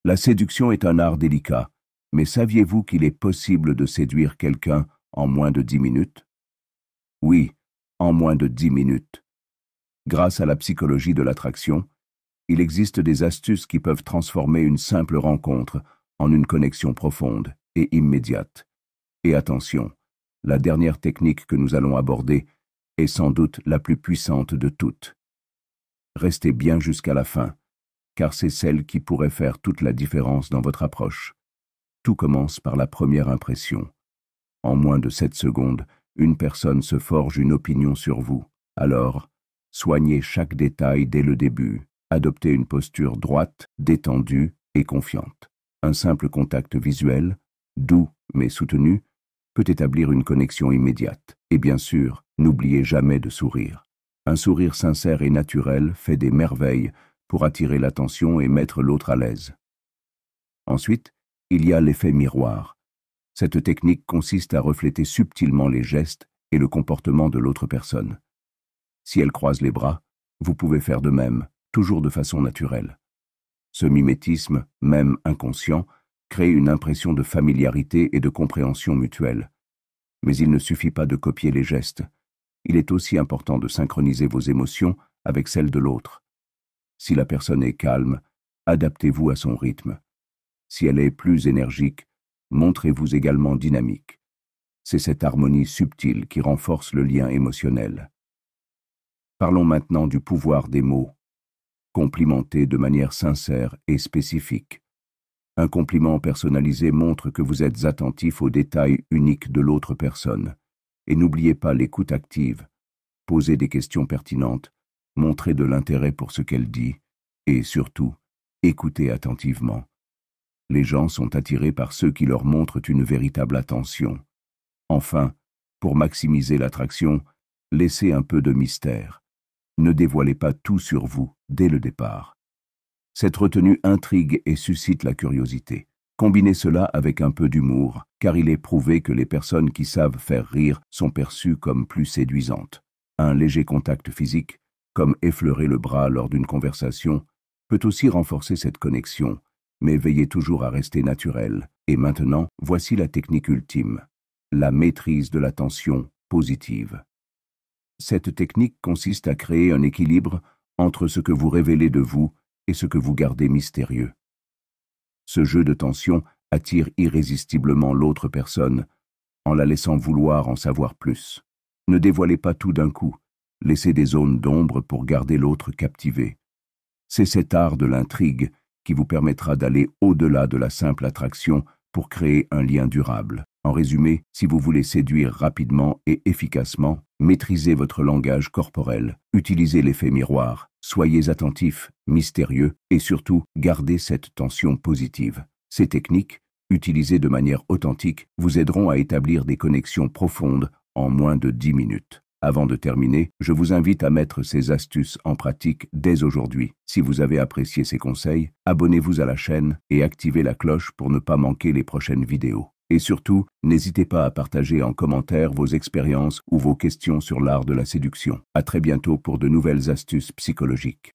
La séduction est un art délicat, mais saviez-vous qu'il est possible de séduire quelqu'un en moins de 10 minutes? Oui, en moins de 10 minutes. Grâce à la psychologie de l'attraction, il existe des astuces qui peuvent transformer une simple rencontre en une connexion profonde et immédiate. Et attention, la dernière technique que nous allons aborder est sans doute la plus puissante de toutes. Restez bien jusqu'à la fin, car c'est celle qui pourrait faire toute la différence dans votre approche. Tout commence par la première impression. En moins de 7 secondes, une personne se forge une opinion sur vous. Alors, soignez chaque détail dès le début. Adoptez une posture droite, détendue et confiante. Un simple contact visuel, doux mais soutenu, peut établir une connexion immédiate. Et bien sûr, n'oubliez jamais de sourire. Un sourire sincère et naturel fait des merveilles pour attirer l'attention et mettre l'autre à l'aise. Ensuite, il y a l'effet miroir. Cette technique consiste à refléter subtilement les gestes et le comportement de l'autre personne. Si elle croise les bras, vous pouvez faire de même, toujours de façon naturelle. Ce mimétisme, même inconscient, crée une impression de familiarité et de compréhension mutuelle. Mais il ne suffit pas de copier les gestes. Il est aussi important de synchroniser vos émotions avec celles de l'autre. Si la personne est calme, adaptez-vous à son rythme. Si elle est plus énergique, montrez-vous également dynamique. C'est cette harmonie subtile qui renforce le lien émotionnel. Parlons maintenant du pouvoir des mots. Complimentez de manière sincère et spécifique. Un compliment personnalisé montre que vous êtes attentif aux détails uniques de l'autre personne. Et n'oubliez pas l'écoute active. Posez des questions pertinentes, montrez de l'intérêt pour ce qu'elle dit, et surtout, écoutez attentivement. Les gens sont attirés par ceux qui leur montrent une véritable attention. Enfin, pour maximiser l'attraction, laissez un peu de mystère. Ne dévoilez pas tout sur vous dès le départ. Cette retenue intrigue et suscite la curiosité. Combinez cela avec un peu d'humour, car il est prouvé que les personnes qui savent faire rire sont perçues comme plus séduisantes. Un léger contact physique, comme effleurer le bras lors d'une conversation, peut aussi renforcer cette connexion, mais veillez toujours à rester naturel. Et maintenant, voici la technique ultime, la maîtrise de l'attention positive. Cette technique consiste à créer un équilibre entre ce que vous révélez de vous et ce que vous gardez mystérieux. Ce jeu de tension attire irrésistiblement l'autre personne, en la laissant vouloir en savoir plus. Ne dévoilez pas tout d'un coup, laissez des zones d'ombre pour garder l'autre captivé. C'est cet art de l'intrigue qui vous permettra d'aller au-delà de la simple attraction pour créer un lien durable. En résumé, si vous voulez séduire rapidement et efficacement, maîtrisez votre langage corporel, utilisez l'effet miroir, soyez attentif, mystérieux et surtout, gardez cette tension positive. Ces techniques, utilisées de manière authentique, vous aideront à établir des connexions profondes en moins de 10 minutes. Avant de terminer, je vous invite à mettre ces astuces en pratique dès aujourd'hui. Si vous avez apprécié ces conseils, abonnez-vous à la chaîne et activez la cloche pour ne pas manquer les prochaines vidéos. Et surtout, n'hésitez pas à partager en commentaire vos expériences ou vos questions sur l'art de la séduction. À très bientôt pour de nouvelles astuces psychologiques.